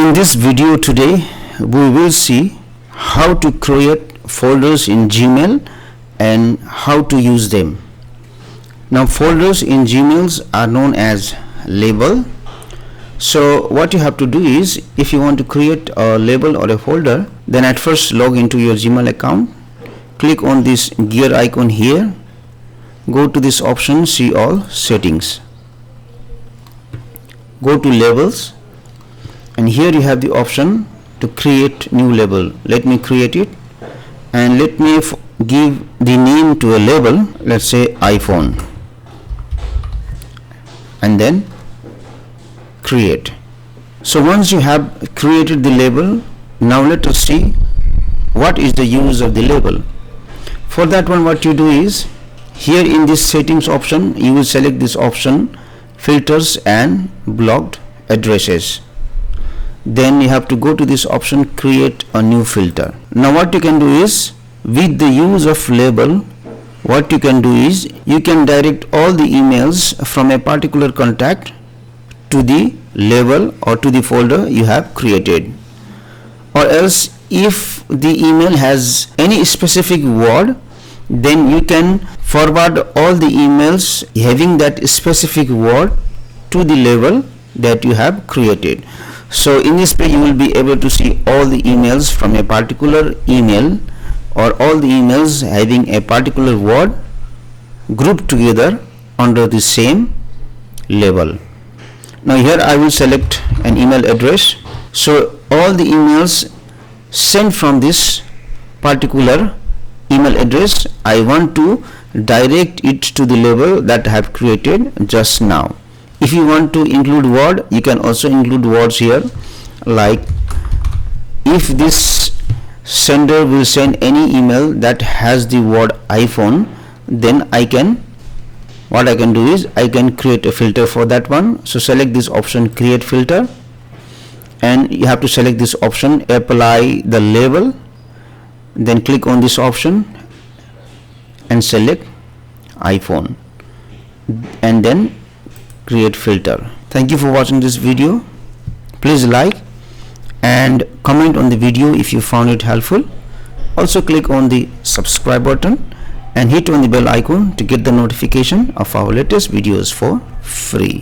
In this video today, we will see how to create folders in Gmail and how to use them. Now, folders in Gmails are known as label. So what you have to do is, if you want to create a label or a folder, then at first log into your Gmail account, click on this gear icon here, go to this option, see all settings, go to labels, and here you have the option to create new label. Let me create it, and let me give the name to a label, let's say iPhone, and then create. So once you have created the label, now let us see what is the use of the label. For that one, what you do is, here in this settings option, you will select this option, filters and blocked addresses. Then you have to go to this option, create a new filter. Now what you can do is, with the use of label, what you can do is, you can direct all the emails from a particular contact to the label or to the folder you have created. Or else, if the email has any specific word, then you can forward all the emails having that specific word to the label that you have created. So in this way, you will be able to see all the emails from a particular email or all the emails having a particular word grouped together under the same label. Now here I will select an email address. So all the emails sent from this particular email address, I want to direct it to the label that I have created just now. If you want to include word, you can also include words here, like if this sender will send any email that has the word iPhone, then what I can do is, I can create a filter for that one. So select this option, create filter, and you have to select this option, apply the label, then click on this option and select iPhone, and then create filter. Thank you for watching this video. Please like and comment on the video if you found it helpful. Also click on the subscribe button and hit on the bell icon to get the notification of our latest videos for free.